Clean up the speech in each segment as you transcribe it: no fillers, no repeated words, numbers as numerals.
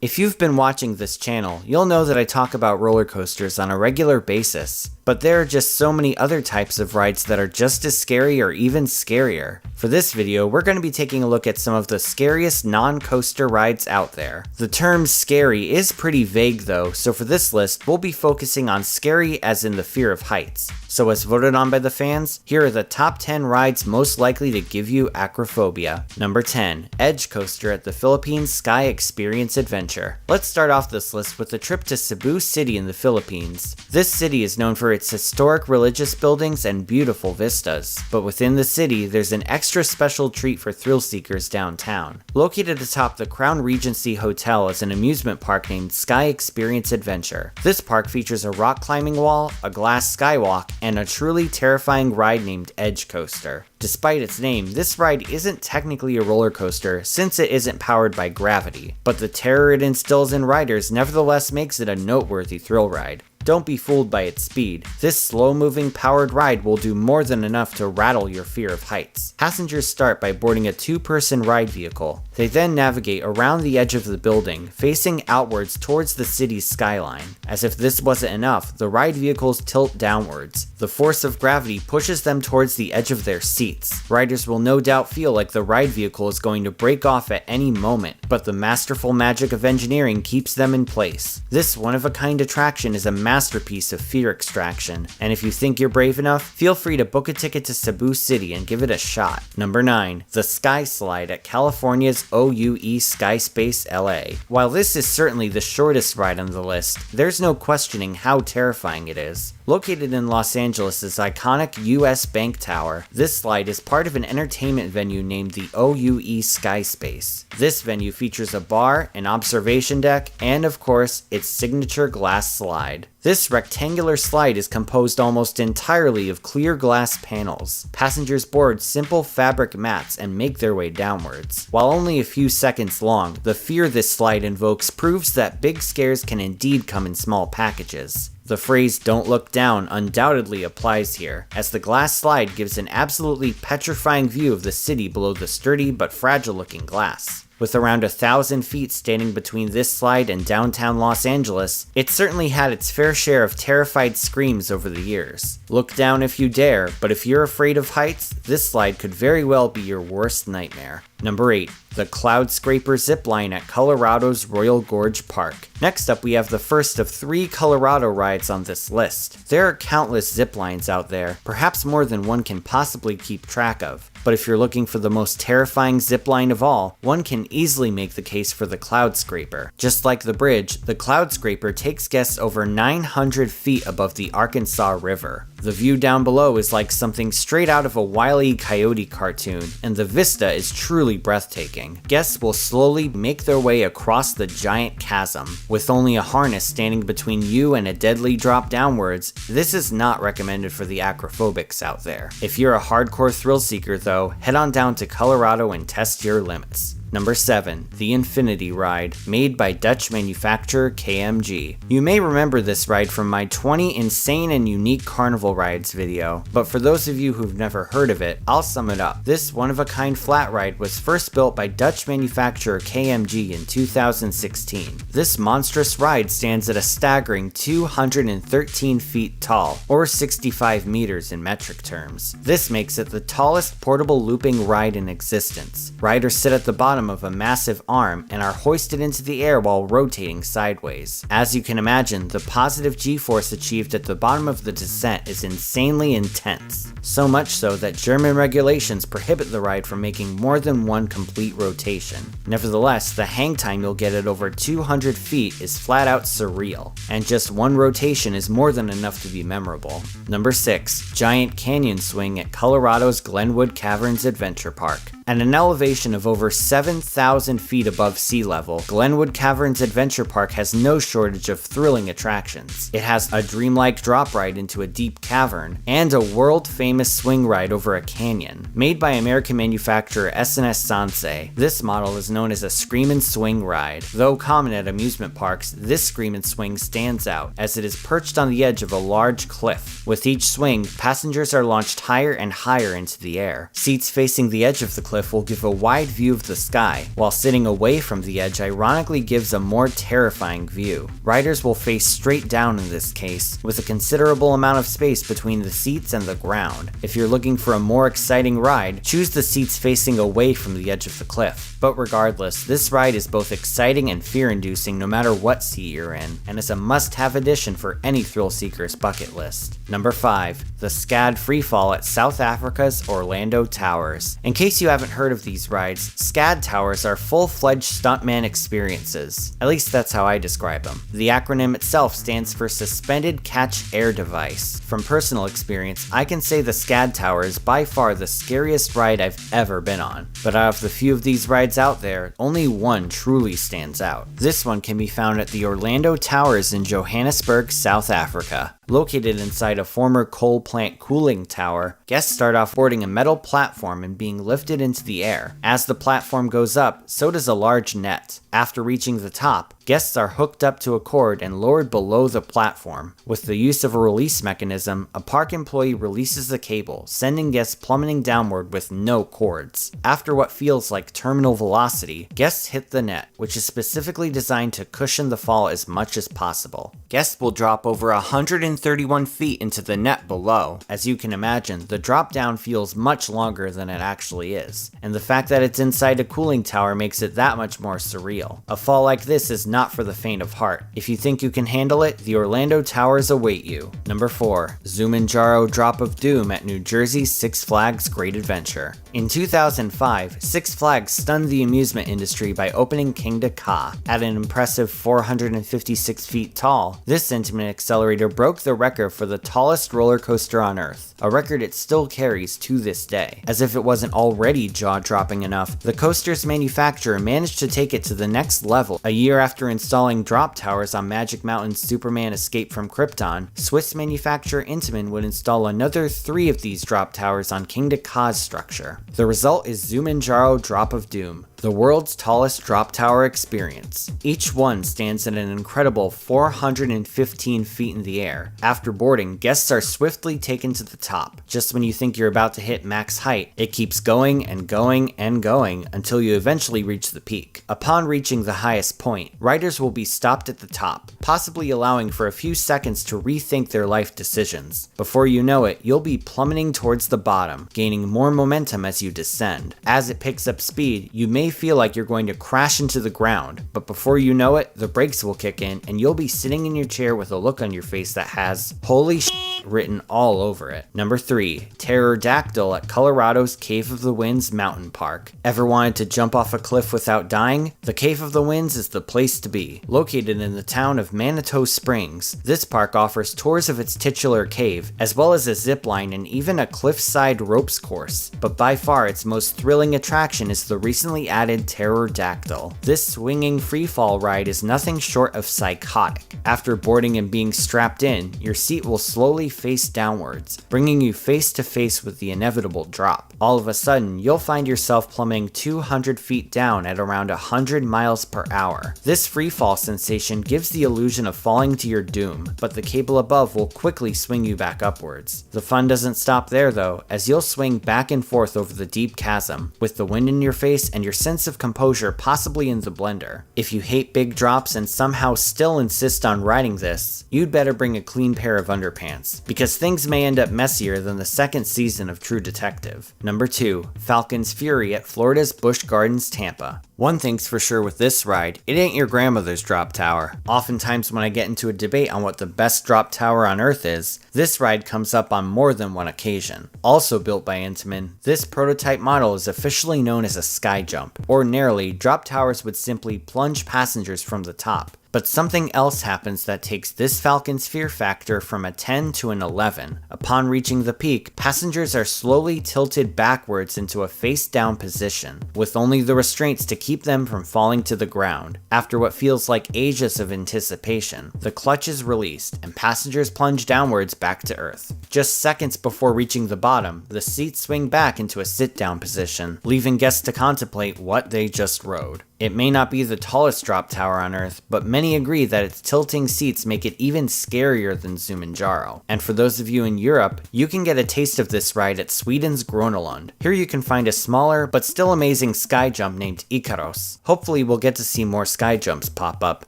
If you've been watching this channel, you'll know that I talk about roller coasters on a regular basis, but there are just so many other types of rides that are just as scary or even scarier. For this video, we're going to be taking a look at some of the scariest non-coaster rides out there. The term scary is pretty vague though, so for this list, we'll be focusing on scary as in the fear of heights. So as voted on by the fans, here are the top 10 rides most likely to give you acrophobia. Number 10. Edge Coaster at the Philippines Sky Experience Adventure. Let's start off this list with a trip to Cebu City in the Philippines. This city is known for its historic religious buildings and beautiful vistas, but within the city, there's an extra special treat for thrill seekers downtown. Located atop the Crown Regency Hotel is an amusement park named Sky Experience Adventure. This park features a rock climbing wall, a glass skywalk, and a truly terrifying ride named Edge Coaster. Despite its name, this ride isn't technically a roller coaster since it isn't powered by gravity, but the terror it instills in riders nevertheless makes it a noteworthy thrill ride. Don't be fooled by its speed. This slow-moving powered ride will do more than enough to rattle your fear of heights. Passengers start by boarding a two-person ride vehicle. They then navigate around the edge of the building, facing outwards towards the city's skyline. As if this wasn't enough, the ride vehicles tilt downwards. The force of gravity pushes them towards the edge of their seats. Riders will no doubt feel like the ride vehicle is going to break off at any moment, but the masterful magic of engineering keeps them in place. This one-of-a-kind attraction is a masterpiece of fear extraction, and if you think you're brave enough, feel free to book a ticket to Cebu City and give it a shot. Number 9. The Sky Slide at California's OUE Sky Space LA. While this is certainly the shortest ride on the list, there's no questioning how terrifying it is. Located in Los Angeles' iconic US Bank Tower, this slide is part of an entertainment venue named the OUE Sky Space. This venue features a bar, an observation deck, and of course, its signature glass slide. This rectangular slide is composed almost entirely of clear glass panels. Passengers board simple fabric mats and make their way downwards. While only a few seconds long, the fear this slide invokes proves that big scares can indeed come in small packages. The phrase "don't look down" undoubtedly applies here, as the glass slide gives an absolutely petrifying view of the city below the sturdy but fragile-looking glass. With around 1,000 feet standing between this slide and downtown Los Angeles, it certainly had its fair share of terrified screams over the years. Look down if you dare, but if you're afraid of heights, this slide could very well be your worst nightmare. Number 8. The Cloud Scraper Zipline at Colorado's Royal Gorge Park. Next up, we have the first of 3 Colorado rides on this list. There are countless ziplines out there, perhaps more than one can possibly keep track of. But if you're looking for the most terrifying zipline of all, one can easily make the case for the Cloud Scraper. Just like the bridge, the Cloud Scraper takes guests over 900 feet above the Arkansas River. The view down below is like something straight out of a Wile E. Coyote cartoon, and the vista is truly breathtaking. Guests will slowly make their way across the giant chasm. With only a harness standing between you and a deadly drop downwards, this is not recommended for the acrophobics out there. If you're a hardcore thrill seeker though, head on down to Colorado and test your limits. Number 7. The Infinity Ride, made by Dutch manufacturer KMG. You may remember this ride from my 20 insane and unique carnival rides video, but for those of you who've never heard of it, I'll sum it up. This one-of-a-kind flat ride was first built by Dutch manufacturer KMG in 2016. This monstrous ride stands at a staggering 213 feet tall, or 65 meters in metric terms. This makes it the tallest portable looping ride in existence. Riders sit at the bottom of a massive arm and are hoisted into the air while rotating sideways. As you can imagine, the positive G-force achieved at the bottom of the descent is insanely intense. So much so that German regulations prohibit the ride from making more than one complete rotation. Nevertheless, the hang time you'll get at over 200 feet is flat out surreal, and just one rotation is more than enough to be memorable. Number 6. Giant Canyon Swing at Colorado's Glenwood Caverns Adventure Park. At an elevation of over 7,000 feet above sea level, Glenwood Caverns Adventure Park has no shortage of thrilling attractions. It has a dreamlike drop ride into a deep cavern, and a world-famous swing ride over a canyon. Made by American manufacturer S&S Sansei, this model is known as a Scream and Swing ride. Though common at amusement parks, this Scream and Swing stands out, as it is perched on the edge of a large cliff. With each swing, passengers are launched higher and higher into the air. Seats facing the edge of the cliff cliff will give a wide view of the sky, while sitting away from the edge ironically gives a more terrifying view. Riders will face straight down in this case, with a considerable amount of space between the seats and the ground. If you're looking for a more exciting ride, choose the seats facing away from the edge of the cliff. But regardless, this ride is both exciting and fear-inducing no matter what seat you're in, and is a must-have addition for any thrill seeker's bucket list. Number 5. The SCAD Freefall at South Africa's Orlando Towers. In case you haven't heard of these rides, SCAD towers are full-fledged stuntman experiences. At least that's how I describe them. The acronym itself stands for Suspended Catch Air Device. From personal experience, I can say the SCAD Tower is by far the scariest ride I've ever been on. But out of the few of these rides out there, only one truly stands out. This one can be found at the Orlando Towers in Johannesburg, South Africa. Located inside a former coal plant cooling tower, guests start off boarding a metal platform and being lifted into the air. As the platform goes up, so does a large net. After reaching the top, guests are hooked up to a cord and lowered below the platform. With the use of a release mechanism, a park employee releases the cable, sending guests plummeting downward with no cords. After what feels like terminal velocity, guests hit the net, which is specifically designed to cushion the fall as much as possible. Guests will drop over 131 feet into the net below. As you can imagine, the drop down feels much longer than it actually is, and the fact that it's inside a cooling tower makes it that much more surreal. A fall like this is not for the faint of heart. If you think you can handle it, the Orlando Towers await you. Number 4. Zumanjaro Drop of Doom at New Jersey's Six Flags Great Adventure. In 2005, Six Flags stunned the amusement industry by opening Kingda Ka. At an impressive 456 feet tall, this intimate accelerator broke the record for the tallest roller coaster on Earth, a record it still carries to this day. As if it wasn't already jaw-dropping enough, the coaster's manufacturer managed to take it to the next level. A year after installing drop towers on Magic Mountain's Superman Escape from Krypton, Swiss manufacturer Intamin would install another 3 of these drop towers on Kingda Ka's structure. The result is Zumanjaro Drop of Doom, the world's tallest drop tower experience. Each one stands at an incredible 415 feet in the air. After boarding, guests are swiftly taken to the top. Just when you think you're about to hit max height, it keeps going and going and going until you eventually reach the peak. Upon reaching the highest point, riders will be stopped at the top, possibly allowing for a few seconds to rethink their life decisions. Before you know it, you'll be plummeting towards the bottom, gaining more momentum as you descend. As it picks up speed, you may feel like you're going to crash into the ground, but before you know it, the brakes will kick in and you'll be sitting in your chair with a look on your face that has "Holy shit" written all over it. Number 3. Pterodactyl at Colorado's Cave of the Winds Mountain Park. Ever wanted to jump off a cliff without dying? The Cave of the Winds is the place to be. Located in the town of Manitou Springs, this park offers tours of its titular cave, as well as a zip line and even a cliffside ropes course. But by far its most thrilling attraction is the recently added Pterodactyl. This swinging freefall ride is nothing short of psychotic. After boarding and being strapped in, your seat will slowly face downwards, bringing you face to face with the inevitable drop. All of a sudden, you'll find yourself plummeting 200 feet down at around 100 miles per hour. This freefall sensation gives the illusion of falling to your doom, but the cable above will quickly swing you back upwards. The fun doesn't stop there though, as you'll swing back and forth over the deep chasm, with the wind in your face and your sense of composure possibly in the blender. If you hate big drops and somehow still insist on riding this, you'd better bring a clean pair of underpants, because things may end up messier than the second season of True Detective. Number 2. Falcon's Fury at Florida's Busch Gardens, Tampa. One thing's for sure with this ride, it ain't your grandmother's drop tower. Oftentimes when I get into a debate on what the best drop tower on earth is, this ride comes up on more than one occasion. Also built by Intamin, this prototype model is officially known as a sky jump. Ordinarily, drop towers would simply plunge passengers from the top. But something else happens that takes this Falcon's fear factor from a 10 to an 11. Upon reaching the peak, passengers are slowly tilted backwards into a face-down position, with only the restraints to keep them from falling to the ground. After what feels like ages of anticipation, the clutch is released, and passengers plunge downwards back to Earth. Just seconds before reaching the bottom, the seats swing back into a sit-down position, leaving guests to contemplate what they just rode. It may not be the tallest drop tower on Earth, but many agree that its tilting seats make it even scarier than Zumanjaro. And for those of you in Europe, you can get a taste of this ride at Sweden's Gronelund. Here you can find a smaller, but still amazing sky jump named Ikaros. Hopefully we'll get to see more sky jumps pop up,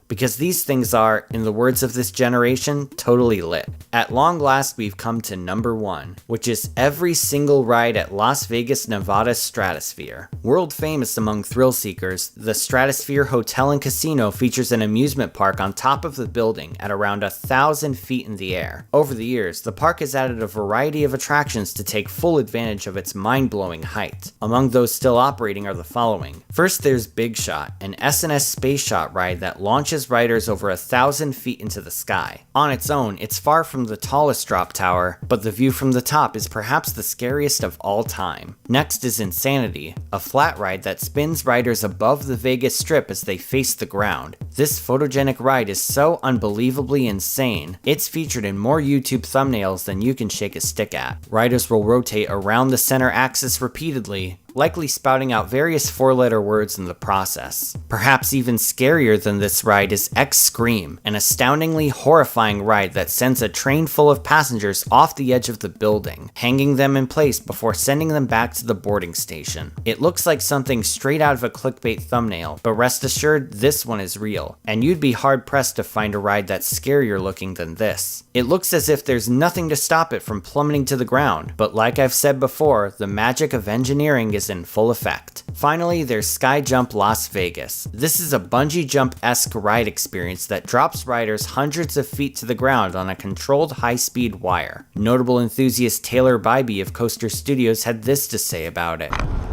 because these things are, in the words of this generation, totally lit. At long last, we've come to number 1, which is every single ride at Las Vegas, Nevada's Stratosphere. World famous among thrill seekers, the Stratosphere Hotel and Casino features an amusement park on top of the building at around 1,000 feet in the air. Over the years, the park has added a variety of attractions to take full advantage of its mind-blowing height. Among those still operating are the following. First, there's Big Shot, an S&S space shot ride that launches riders over 1,000 feet into the sky. On its own, it's far from the tallest drop tower, but the view from the top is perhaps the scariest of all time. Next is Insanity, a flat ride that spins riders above the Vegas Strip as they face the ground. This photogenic ride is so unbelievably insane, it's featured in more YouTube thumbnails than you can shake a stick at. Riders will rotate around the center axis repeatedly, likely spouting out various 4-letter words in the process. Perhaps even scarier than this ride is X-Scream, an astoundingly horrifying ride that sends a train full of passengers off the edge of the building, hanging them in place before sending them back to the boarding station. It looks like something straight out of a clickbait thumbnail, but rest assured this one is real, and you'd be hard-pressed to find a ride that's scarier looking than this. It looks as if there's nothing to stop it from plummeting to the ground, but like I've said before, the magic of engineering is in full effect. Finally, there's Sky Jump Las Vegas. This is a bungee jump-esque ride experience that drops riders hundreds of feet to the ground on a controlled high-speed wire. Notable enthusiast Taylor Bybee of Coaster Studios had this to say about it.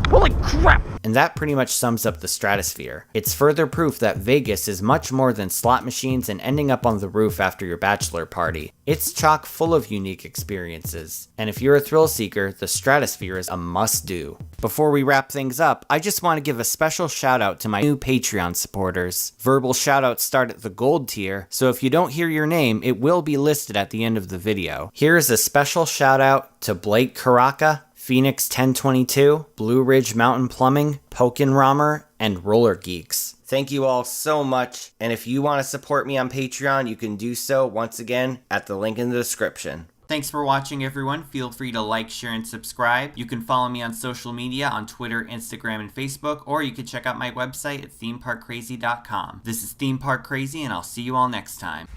Holy crap! And that pretty much sums up the Stratosphere. It's further proof that Vegas is much more than slot machines and ending up on the roof after your bachelor party. It's chock full of unique experiences. And if you're a thrill seeker, the Stratosphere is a must-do. Before we wrap things up, I just want to give a special shout out to my new Patreon supporters. Verbal shoutouts start at the gold tier, so if you don't hear your name, it will be listed at the end of the video. Here's a special shout out to Blake Karaka, Phoenix 1022, Blue Ridge Mountain Plumbing, Pokin Romer, and Roller Geeks. Thank you all so much, and if you want to support me on Patreon, you can do so once again at the link in the description. Thanks for watching, everyone. Feel free to like, share, and subscribe. You can follow me on social media on Twitter, Instagram, and Facebook, or you can check out my website at themeparkcrazy.com. This is Theme Park Crazy, and I'll see you all next time.